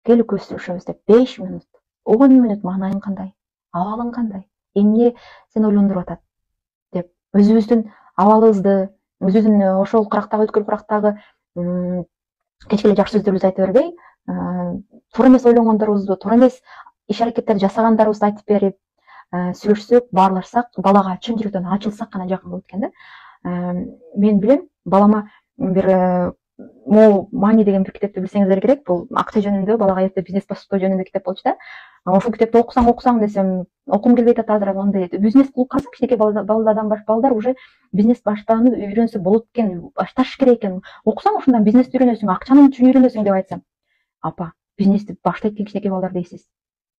Speaker 1: келип көзсүрүшөбүз деп 5 мүнөт, 10 мүнөт маанайың кандай, абалың кандай, эмне сени ойлондуруп атат деп өзүбүздүн абалыбызды, өзүбүздүн ошол курактагы, өткөн курактагы кечке эле жакшы сөздөрүбүздү айта бербей, туура эмес ойлонгондорубузду, туура эмес иш аракеттерди жасагандарыбызды айтып берип, сүйлөшсөк, баарлашсак, балага чын жүрөктөн ачылсак гана жакын болот экен да. Мен билем, балама бир Мани деген бир китепти билсеңиздер керек. Бул акча жөнүндө, балага эрте бизнес баштоо жөнүндө китеп болчу да. Ошол китепти окусаң десем, окугум келбей атат азыр, андай бизнес кылып карасаң, кичинекей балдар уже бизнес баштааны үйрөнсө болот экен, башташ керек экен. Окусаң ушундан бизнести үйрөнөсүң, акчанын үчүн үйрөнөсүң деп айтсам, апа, бизнести баштайт экен кичинекей балдар дейсиз.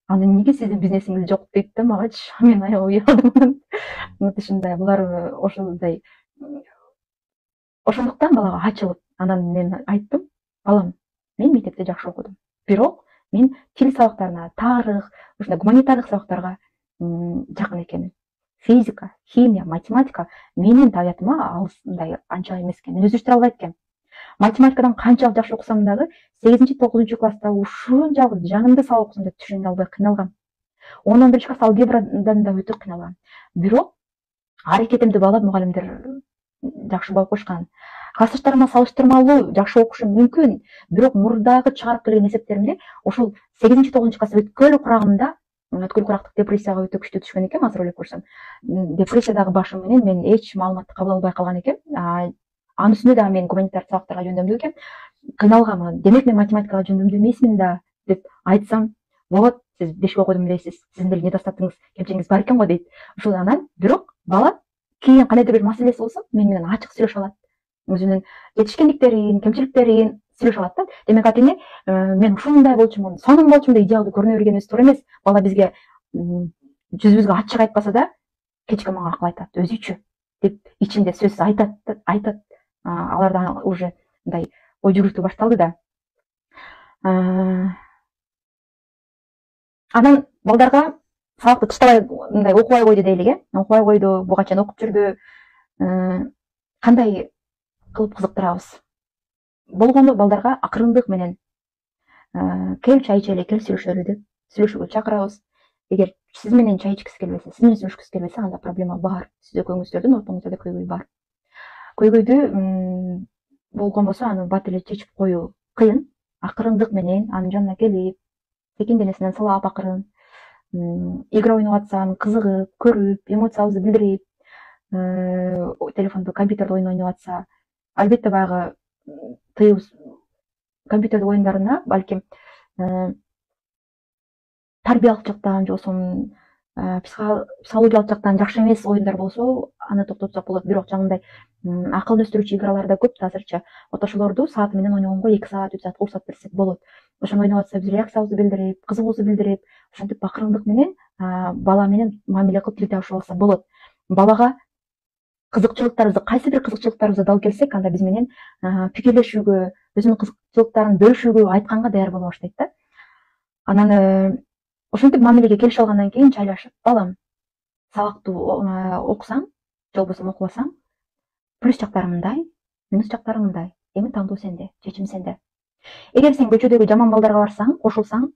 Speaker 1: Анда эмнеге сиздин бизнесиңиз жок дейт да магачы. Мен аябай уялдым. Ушундай булар Мен мектепте жакшы окудум. Бирок мен тил сабактарына, тарых, ушундай гуманитардык сабактарга жакын экенмин. Физика, химия, математика менин табиятыма алысындай анча эмес экен. Мен өзүштүрө албайт экенмин. Математикадан канчалык жакшы окусам дагы 8-9 класста ушунчалык жанымды салып окусам деп түшүнө албай кыйналгам. 10-11 класс алгебрадан да өтө кыйналгам. Бирок аракетимди баалап мугалимдер жакшы багып койшкан. Классташтарыма салыштырмалуу жакшы окушум мүмкүн, бирок мурдагы чыгарып келген эсептеримде ошол 8-9 класс өткөл курагымда өткөл курактык депрессияга өтө күчтүү түшкөн экенмин. Азыр ойлоп көрсөм, депрессиядагы башым менен мен эч маалыматты кабыл албай калган экенмин. Анын үстүнө дагы мен гуманитар сабактарга жөндөмдүү экенмин. Кыйналгам. Демек мен математикага жөндөмдүү эмесмин да деп айтсам, вот сиз 5 окудум дейсиз, сиздин деле недостаткыңыз, кемчилигиңиз бар экен го дейт. Ошол анан бирок бала кийин кандайдыр бир маселеси болсо мен менен ачык сүйлөшө алат. Өзүнүн жетишкендиктерин, кемчиликтерин сүйлөшө алат да. Демек атене мен ушундай болчумун, сонун болчумун деп идеалдуу көрүнө бергенибиз туура эмес. Бала бизге жүзүбүзгө ачык айтпаса да кечке мага акыл айтат, өзүчө деп ичинде сөз айтат. Аларда уже мындай ой жүгүртүү башталды да. Анан балдарга сабакты таштабай мындай окубай койду дейлик, окубай койду, буга чейин окуп жүрдү. Кандай кылып кызыктырабыз? Болгондо балдарга акырындык менен кел чай ичели, кел сүйлөшөлү деп сүйлөшүүгө чакырабыз. Эгер сиз менен чай ичкиси келбесе, сиз менен сүйлөшкүсү келбесе, анда проблема бар. Сиз экөөңүздөрдүн ортоңузда көйгөй бар. Көйгөйдү болгон болсо аны бат эле чечип коюу кыйын. Акырындык менен анын жанына келип, секин денесинен сылап акырын игра ойноп атсам, кызыгып, көрүп, эмоциябызды билдирип, телефондо, компьютерде ойун ойноп атса, албетте баягы тыюбуз компьютер оюндарына балким тарбиялык жактан же болбосо психологиялык жактан жакшы эмес оюндар болсо аны токтотсок болот. Бирок жанагындай акылды өстүрүүчү игралар да көп азырча. Вот ошолорду саат менен ойногонго 2 саат, 3 саат уруксат берсек болот. Ошону ойноп атса биз реакциябызды билдирип, кызыгуубузду билдирип, ошентип акырындык менен бала менен мамиле кылып тил табышып алса болот. Балага кызыкчылыктарыбызды, кайсы бир кызыкчылыктарыбызды алып келсек, анда биз менен пикирлешүүгө, өзүнүн кызыкчылыктарын бөлүшүүгө, айтканга даяр боло баштайт да. Анан ошентип мамилеге келише алгандан кийин чайлашып, балам, сабакты окусаң, же болбосо окубасаң, плюс жактары мындай, минус жактары мындай. Эми тандоо сенде, чечим сенде. Эгер сен көчөдөгү жаман балдарга барсаң, кошулсаң,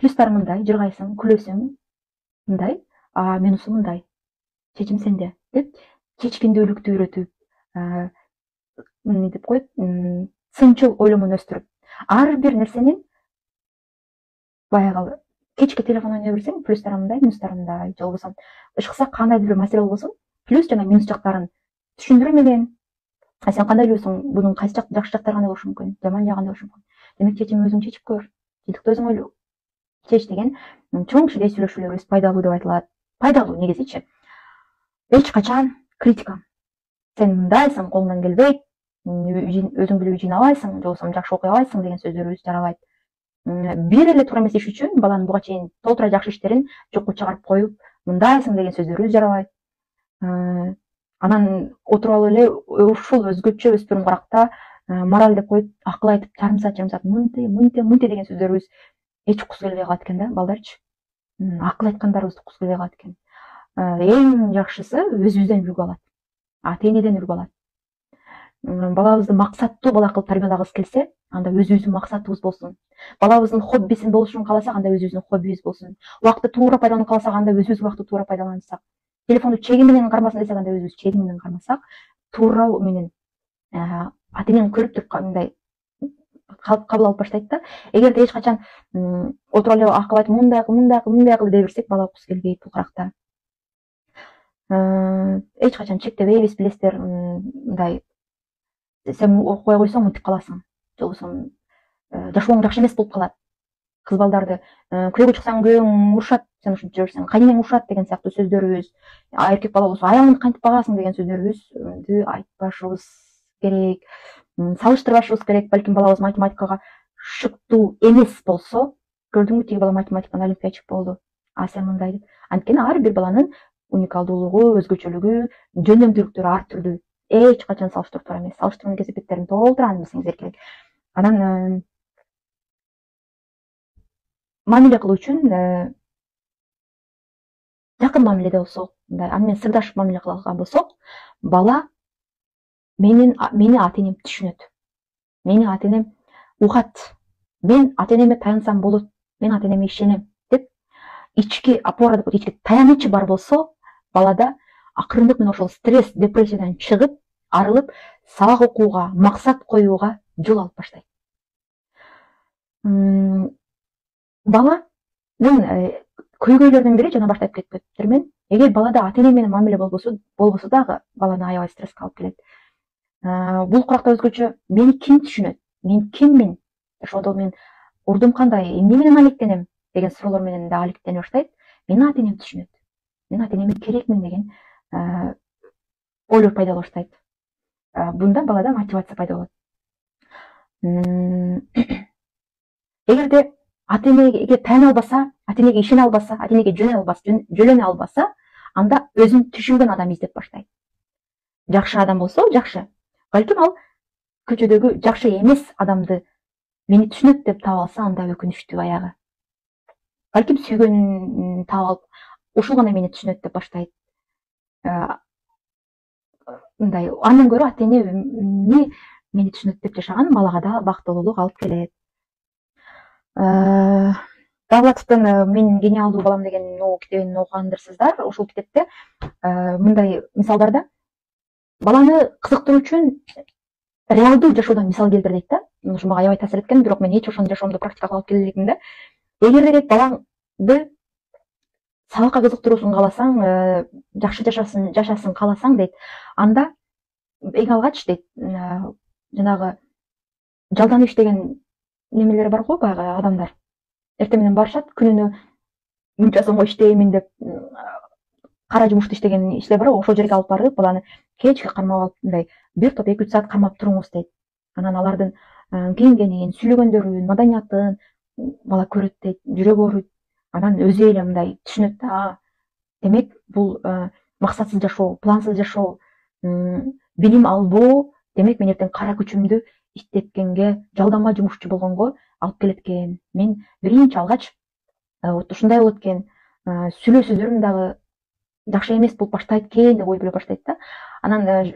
Speaker 1: плюстары мындай, жыргайсың, күлөсүң, мындай, минусу мындай. Чечим сенде деп чечкиндүүлүктү үйрөтүп, деп коет, сынчыл ойломуну өстүрүп, ар бир нерсенин баягы кечке телефон ойной берсең, плюстары мындай, минустары мындай, же болбосо ышкыса кандайдыр бир маселе болбосун, плюс жана минус жактарын түшүндүрүү менен, сен кандай ойлойсуң, бунун кайсы жакшы жактары кандай болушу мүмкүн, жаман жагы кандай болушу мүмкүн. Демек чечимди өзүң чечип көр. Чындыкты өзүң ойло. Чеч деген чоң кишидей сүйлөшүүлөрүбүз пайдалуу деп айтылат. Пайдалуу негизичи. Эч качан критика. Сен мындайсың, колуңдан келбейт, өзүң билип жыйнабайсың, же болбосо жакшы окуй албайсың деген сөздөрүбүз жарабайт. Бир эле туура эмес иш үчүн баланын буга чейин толтура жакшы иштерин жокко чыгарып коюп, мындайсың деген сөздөрүбүз жарабайт. Анан отуруп алып эле ушул өзгөчө өспүрүм куракта мораль деп коюп, акыл айтып, жарым саат мынте деген сөздөрүбүз эч уккусу келбей калат экен да, балдарчы. Акыл айткандарыбыз уккусу келбей калат экен. Эң жакшысы өзүбүздөн үлгү алат. Ата энеден үлгү алат. Балабызды максаттуу бала кылып тарбиялагыбыз келсе, анда өзүбүздүн максатыбыз болсун. Балабыздын хоббисин болушун кааласак, анда өзүбүздүн хоббибиз болсун. Убакытты туура пайдаланууну кааласак, анда өзүбүз убакытты туура пайдалансак. Телефонду чеги менен кармасын десек, анда өзүбүз чеги менен кармасак, туура менен ата энени көрүп туруп мындай кабыл алып баштайт да. Эгерде эч качан отуруп эле акыл айтып, мындай кыл дей берсек, бала уккусу келбейт бул куракта. Эч качан чектебейбиз, билесиздер, мындай сен окубай койсоң мынтип каласың, же болбосо жашооң жакшы эмес болуп калат. Кыз балдарды күйөөгө чыксаң күйөөң урушат, сен ушинтип жүрсөң, кайненең урушат деген сыяктуу сөздөрүбүз, эркек бала болсо аялыңды кантип багасың деген сөздөрүбүздү айтпашыбыз керек, салыштырбашыбыз керек. Балким балабыз математикага шыктуу эмес болсо, көрдүңбү, тиги бала математикадан олимпиадчик болду, сен мындай деп. Анткени ар бир баланын уникалдуулугу, өзгөчөлүгү, жөндөмдүүлүктөрү ар түрдүү. Эч качан салыштырып туура эмес. Салыштырууну кесепеттерин толтура аны билсеңиздер керек. Анан мамиле кылуу үчүн жакын мамиледе болсок, мындай аны менен сырдашып мамиле кыла алган болсок, бала мени ата энем түшүнөт. Мени ата энем угат. Мен ата энеме таянсам болот. Мен ата энеме ишенем деп ички опора деп коет, ички таянычы бар болсо, балада акырындык менен ошол стресс, депрессиядан чыгып, арылып, сабак окууга, максат коюуга жол алып баштайт. Баланын көйгөйлөрүнүн бири жана башта айтып кетиптирмин. Эгер балада ата эне менен мамиле болбосо дагы баланы аябай стресске алып келет. Бул куракта өзгөчө мени ким түшүнөт? Мен киммин? Ошондо мен урдум кандай? Эмне менен алектенем? Деген суроолор менен да алектене баштайт. Мени ата энем түшүнөт. Мен ата энеме керекмин деген ойлор пайда боло баштайт. Бунда балада мотивация пайда болот. Эгерде ата энеге таяна албаса, ата энеге ишене албаса, ата энеге жөлөнө албаса, анда өзүн түшүнгөн адам издеп баштайт. Жакшы адам болсо, жакшы. Балким ал көчөдөгү жакшы эмес адамды мени түшүнөт деп таап алса, анда өкүнүчтүү аягы. Балким сүйгөнүн таап алып, ушул гана мени түшүнөт деп баштайт. Мындай андан көрө ата эне эмне мени түшүнөт деп жашаган балага да бактылуулук алып келет. Давлатовдун «Мен гениалдуу балам» деген китебин окугандырсыздар. Ушул китепте мындай мисалдарда баланы кызыктыруу үчүн реалдуу жашоодон мисал келтир дейт да. Ошо мага аябай таасир эткен, бирок мен эч ошону жашоомдо практикага алып келе элекмин да. Эгерде дейт балаңды сабакка кызыктыруусун кааласаң, жакшы жашасын кааласаң дейт, анда эң алгач дейт, жанагы жалдан иштеген немелери бар го, баягы адамдар. Эртең менен барышат, күнүнө мынча сомго иштеймин деп кара жумушту иштеген иштер бар, ошол жерге алып барып, баланы кечке кармап алып, мындай бир топ 2-3 саат кармап туруңуз дейт. Анан алардын кийингенин, сүйлөгөндөрүн, маданиятын бала көрөт дейт, жүрөгү ооруйт. Анан өзү эле мындай түшүнөт да, демек бул максатсыз жашоо, плансыз жашоо, билим албоо, демек мен эртең кара күчүмдү иштеткенге, жалданма жумушчу болгонго алып келет экен. Мен биринчи алгач ушундай болот экен, сүйлөшүүлөрүм дагы жакшы эмес болуп баштайт экен деп ой биле баштайт да. Анан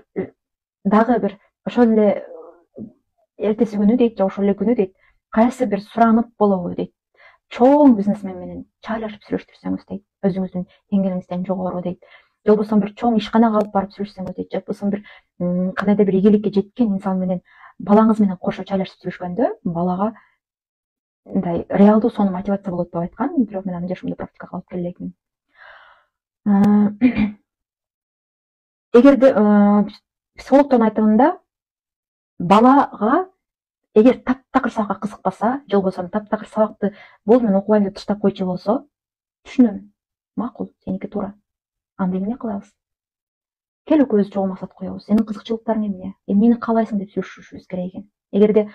Speaker 1: дагы бир ошол эле эртеси күнү дейт, же ошол эле күнү дейт, кайсы бир суранып болобу дейт, чоң бизнесмен менен чайлашып сүйлөштүрсөңүз дейт, өзүңүздүн деңгээлиңизден жогору дейт, же болбосо бир чоң ишканага алып барып сүйлөшсөңүз дейт, же болбосо бир кандайдыр бир ийгиликке жеткен инсан менен балаңыз менен кошо чайлашып сүйлөшкөндө балага мындай реалдуу сонун мотивация болот деп айткан, бирок мен аны жашоомдо практикага алып келе элекмин. Эгерде психологдордун айтымында балага эгер таптакыр сабакка кызыкпаса, же болбосо таптакыр сабакты болду мен окубайм деп таштап койчу болсо, түшүнөм. Макул, сеники туура. Анда эмне кылабыз? Кел экөөбүз чогуу максат коебуз. Сенин кызыкчылыктарың эмне? Эмнени каалайсың деп сүйлөшүшүбүз керек экен. Эгерде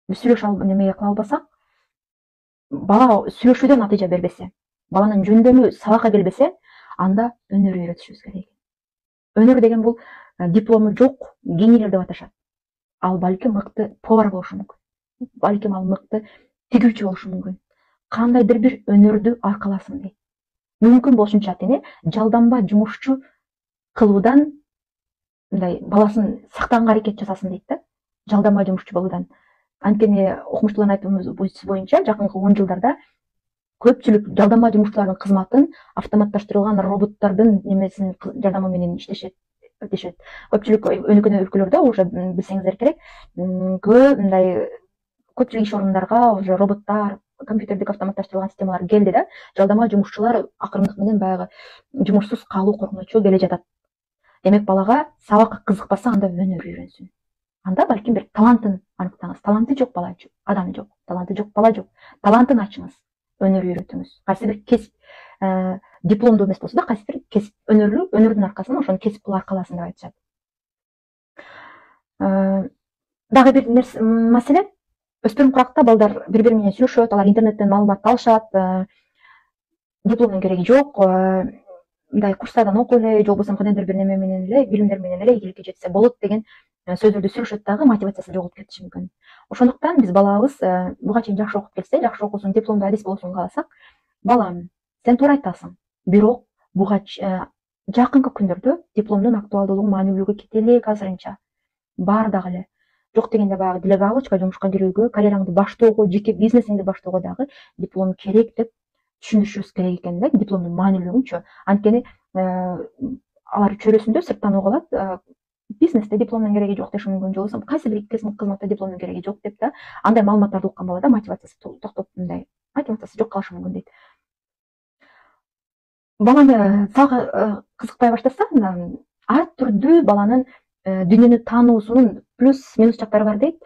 Speaker 1: неме кыла албасак, бала сүйлөшүүдөн натыйжа бербесе, баланын жөндөмү сабакка келбесе, анда өнөр үйрөтүшүбүз керек экен. Өнөр деген бул диплому жок генийлер деп аташат. Ал балким мыкты повар болушу мүмкүн. Балким ал мыкты тигүүчү болушу мүмкүн. Кандайдыр бир өнөрдү аркаласын дейт. Мүмкүн болушунча ата эне жалданба жумушчу кылуудан мындай баласын сактаганга аракет жасасын дейт да. Жалданба жумушчу болуудан. Анткени окумуштуулардын айтымы боюнча жакынкы 10 жылдарда көпчүлүк жалданба жумушчулардын кызматын автоматташтырылган роботтордун немесин жардамы менен иштешет дешет. Көпчүлүк өнүккөн өлкөлөрдө уже билсеңиздер керек, көп мындай көпчүлүк иш орундарга уже роботтор, компьютердик автоматташтырылган системалар келди да. Жалданма жумушчулар акырындык менен баягы жумушсуз калуу коркунучу келе жатат. Демек балага сабакка кызыкпаса, анда өнөр үйрөнсүн. Анда балким бир талантын аныктаңыз. Таланты жок бала жок, адам жок, таланты жок бала жок. Талантын ачыңыз, өнөр үйрөтүңүз. Кайсы бир кесип дипломдуу эмес болсо да, кайсы бир кесип өнөрдүн аркасында ошону кесип кылып аркаласын деп айтышат. Дагы бир маселе, өспүрүм куракта балдар бири менен сүйлөшөт, алар интернеттен маалымат алышат, дипломдун кереги жок, мындай курстардан окуп эле, же болбосо кандайдыр бир неме менен эле, билимдер менен эле ийгиликке жетсе болот деген сөздөрдү сүйлөшөт дагы мотивациясы жоголуп кетиши мүмкүн. Ошондуктан биз балабыз буга чейин жакшы окуп келсе, жакшы окусун, дипломдо адис болсун кааласак, балам, сен туура айтасың. Бирок буга жакынкы күндөрдө дипломдун актуалдуулугу, маанилүүлүгү кете элек азырынча. Баардыгы эле. Жок дегенде баягы делегалочка жумушка кирүүгө, карьераңды баштоого, жеке бизнесиңди баштоого дагы диплом керек деп түшүнүшүбүз керек экен да, дипломдун маанилүүлүгүнчү. Анткени алар чөйрөсүндө сырттан угуп алат, бизнесте дипломдун кереги жок деши мүмкүн, же болбосо кайсы бир кызматта дипломдун кереги жок деп да, андай маалыматтарды уккан балада мотивациясы токтоп, мындай мотивациясы жок калышы мүмкүн дейт. Баланы сага кызыкпай баштаса, ар түрдүү баланын дүйнөнү таануусунун плюс минус жактары бар дейт.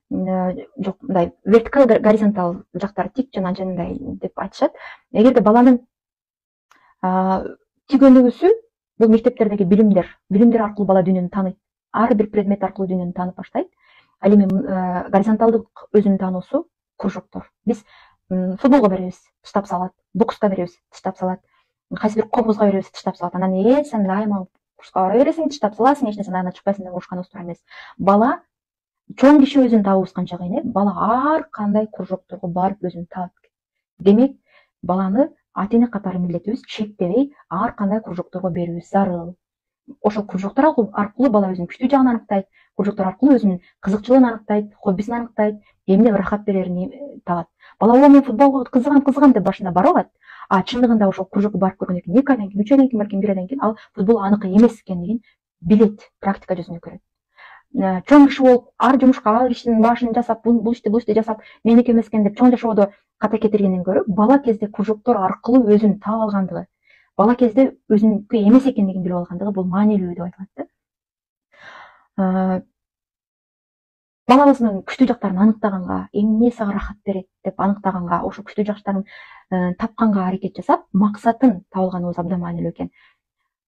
Speaker 1: Жок, мындай вертикал, горизонтал жактары, тик жана анчандай деп айтышат. Эгерде баланын тигөнүгүсү бул мектептердеги билимдер аркылуу бала дүйнөнү тааныйт. Ар бир предмет аркылуу дүйнөнү таанып баштайт. Ал эми горизонталдык өзүнүн таануусу кружоктор. Биз футболго беребиз, тыштап салат, бокска беребиз, тыштап салат, кайсы бир комузга беребиз, тыштап салат. Анан сен дайыма курска бара бересиң, тыштап саласың, эч нерседен айынан чыкпайсың деп урушканыбыз туура эмес. Бала, чоң киши өзүн табуубуз канча кыйын, бала ар кандай кружокторго барып өзүн таап. Демек, баланы ата-эне катары милдетибиз чектебей ар кандай кружокторго берүүбүз зарыл. Ошол кружоктор аркылуу бала өзүнүн күчтүү жагын аныктайт, кружоктор аркылуу өзүнүн кызыкчылыгын аныктайт, хоббисин аныктайт, эмне ырахат берерин табат. Бала мен футболго кызыгам деп башында барып алат, а чындыгында ошол кружокко барып көргөндөн кийин 2 айдан кийин, 3 айдан кийин, балким 1 айдан кийин ал футбол аныкы эмес экендигин билет, практика жүзүндө көрөт. Чоң киши болуп, ар жумушка ал кишинин башын жасап, бул ишти жасап, меники эмес экен деп чоң жашоодо ката кетиргенден көрө, бала кезде кружоктор аркылуу өзүн таап алгандыгы, бала кезде өзүнүкү эмес экендигин билип алгандыгы бул маанилүү деп айтылат да. Балабыздын күчтүү жактарын аныктаганга, эмне сага ырахат берет деп аныктаганга, ошол күчтүү жактарын тапканга аракет жасап, максатын таап алганыбыз абдан маанилүү экен.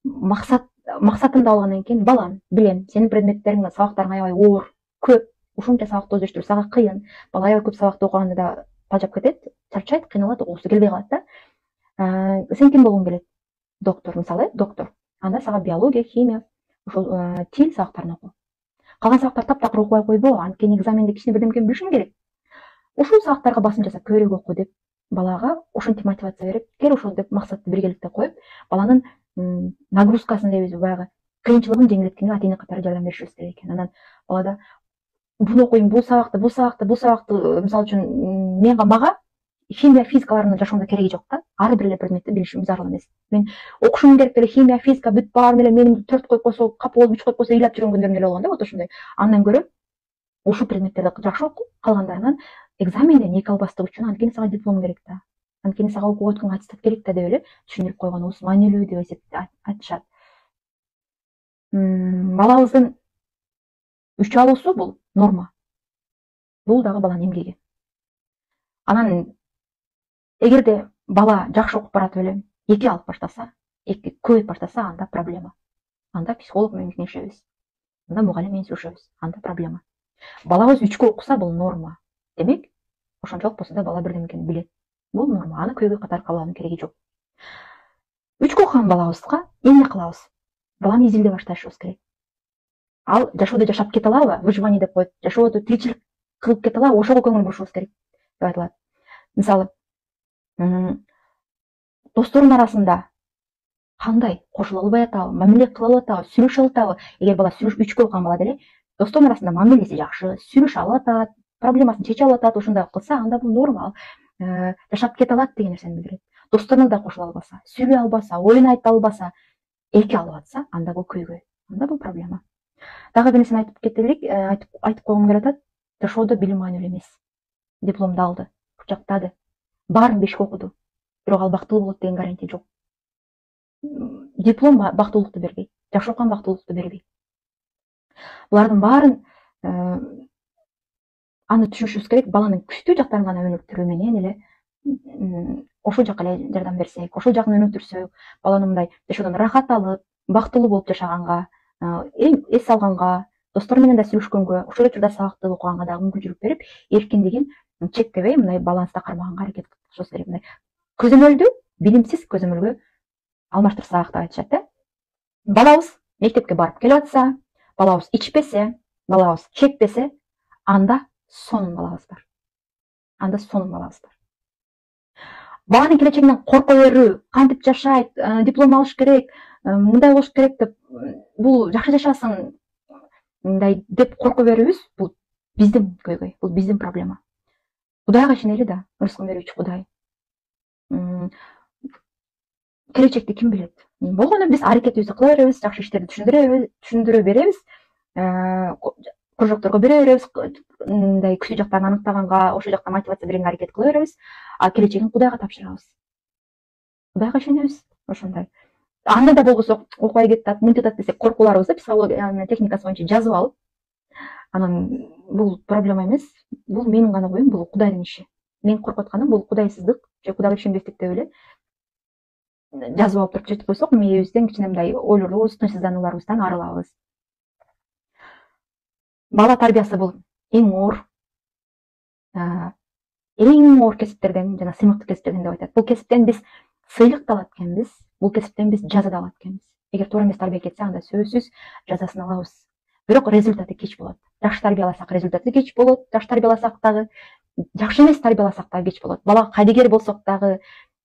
Speaker 1: Максатын таап алгандан кийин, балам, билем, сенин предметтериң, сабактарың аябай оор, көп, ушунча сабакты өздөштүрүү сага кыйын. Бала аябай көп сабакты окуганда да тажап кетет, чарчайт, кыйналат, окугусу келбей калат да. Сен ким болгуң келет? Доктор, мисалы, доктор. Анда сага биология, химия, ошол тил сабактарын оку. Калган сабактар таптакыр окубай койбо, анткени экзаменде кичине бирдемкени билишиң керек. Ушул сабактарга басым жасап көбүрөөк оку деп, балага ошентип мотивация берип, кел ошол деп максатты биргеликте коюп, баланын нагрузкасын дейбиз, баягы кыйынчылыгын жеңилткенге ата-эне катары жардам беришибиз керек экен. Анан балада буну окуйм, бул сабакты, мисалы үчүн мага химия, физикалардын жашоомдо кереги жок да. Ар бир эле предметти билишим зарыл эмес. Мен окушум керек деле химия, физика бүт баарын эле менин 4 коюп койсо, капы болуп 3 коюп койсо ыйлап жүргөн күндөрүм эле болгон да, вот ошондой. Андан көрө ушул предметтерди жакшы оку, калгандарынан экзаменден 2 албастык үчүн, анткени сага диплом керек да. Анткени сага окууга өткөн аттестат керек да деп эле түшүндүрүп койгонубуз маанилүү деп айтышат. Балабыздын 3 алуусу бул норма. Бул дагы баланын эмгеги. Анан эгерде бала жакшы окуп баратып эле 2 алып баштаса, 2 көбөйүп баштаса, анда проблема. Анда психолог менен кеңешебиз. Анда мугалим менен сүйлөшөбүз. Анда проблема. Балабыз 3 окуса бул норма. Демек, ошончолук болсо да бала бирдемкени билет. Бул норма. Аны көйгөй катары кабыл алуунун кереги жок. 3 окуган балабызга эмне кылабыз? Баланы изилдей башташыбыз керек. Ал жашоодо жашап кете алабы? Выживание деп коет. Жашоодо тиричилик кылып кете алабы? Ошого көңүл бурушубуз керек деп айтылат. Мисалы, досторунун арасында кандай кошула албай атабы, мамиле кыла алып атабы, сүйлөшө алып атабы? Эгер бала 3 окуган бала деле досторунун арасында мамилеси жакшы, сүйлөшө алып атат, проблемасын чече алып атат, ушундай кылса, анда бул норма, жашап кете алат деген нерсени билдирет. Досторуна да кошула албаса, сүйлөй албаса, оюн айта албаса, 2 алып атса, анда бул көйгөй, анда бул проблема. Дагы бир нерсени айтып кетелик, айтып койгум келип атат. Жашоодо билим маанилүү эмес. Дипломду алды, кучактады, баарын 5 окуду, бирок ал бактылуу болот деген гарантия жок. Диплом бактылуулукту бербейт, жакшы окуган бактылуулукту бербейт. Булардын баарын аны түшүнүшүбүз керек. Баланын күчтүү жактарын гана өнүктүрүү менен эле ошол жакка эле жардам берсек, ошол жагын өнүктүрсөк, баланы мындай жашоодон рахат алып, бактылуу болуп жашаганга, эс алганга, достору менен да сүйлөшкөнгө, ошол учурда сабакты окуганга дагы мүмкүнчүлүк берип, эркиндигин чектебей, мындай баланста кармаганга аракет кылышыбыз керек. Мындай көзөмөлдү билимсиз көзөмөлгө алмаштырсак деп айтышат да. Балабыз мектепке барып келип атса, балабыз ичпесе, балабыз чекпесе, анда сонун балабыз бар. Анда сонун балабыз бар. Баланын келечегинен корко берүү, кантип жашайт, диплом алыш керек, мындай болуш керек деп, бул жакшы жашасын мындай деп корко берүүбүз, бул биздин көйгөй, бул биздин проблема. Кудайга ишенели да, рызкын берүүчү Кудай. Келечекти ким билет? Болгону биз аракетибизди кыла беребиз, жакшы иштерди түшүндүрө беребиз, кружокторго бере беребиз, мындай күчтүү жактарын аныктаганга, ошол жакта мотивация бергенге аракет кыла беребиз, а келечегин Кудайга тапшырабыз. Кудайга ишенебиз, ошондой. Анда да болбосо окубай кетип мынтип атат десек, коркууларыбызды психология техникасы боюнча жазып алып, анан бул проблема эмес, бул менин гана оюм, бул Кудайдын иши. Мен коркуп атканым бул кудайсыздык же Кудайга ишенбестик деп эле жазып алып туруп жетип койсок, мээбизден кичине мындай ойлорубуз, тынчсызданууларыбыздан арылабыз. Бала тарбиясы бул эң оор кесиптерден, жана сыймыктуу кесиптерден деп айтат. Бул кесиптен биз сыйлык да алат экенбиз, бул кесиптен биз жаза да алат экенбиз. Эгер туура эмес тарбия кетсе, анда сөзсүз жазасын алабыз. Бирок результаты кеч болот. Жакшы тарбияласак результаты кеч болот, жакшы тарбияласак дагы, жакшы эмес тарбияласак дагы кеч болот. Балага кайдыгер болсок дагы,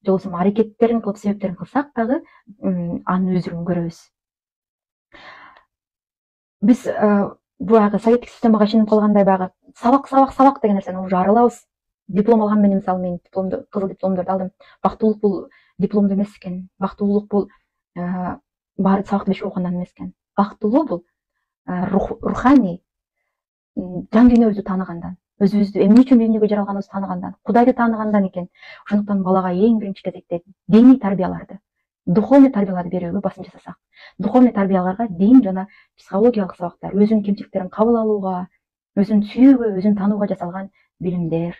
Speaker 1: же болбосо аракеттерин кылып, себептерин кылсак дагы, анын өзүрүн көрөбүз. Биз баягы советтик системага ишенип калгандай, баягы сабак деген нерсени уже арылабыз. Диплом алган менен, мисалы, мен кызыл дипломдорду алдым. Бактылуулук бул дипломдо эмес экен. Бактылуулук бул баары сабакты бешик окугандан эмес экен. Бактылуу бул руханий жан дүйнөбүздү тааныгандан, өзүбүздү эмне үчүн дүйнөгө жаралганыбызды тааныгандан, Кудайды тааныгандан экен. Ошондуктан балага эң биринчи кезекте диний тарбияларды, духовный тарбияларды берүүгө басым жасасак, духовный тарбияларга дин жана психологиялык сабактар, өзүнүн кемчиликтерин кабыл алууга, өзүн сүйүүгө, өзүн таанууга жасалган билимдер,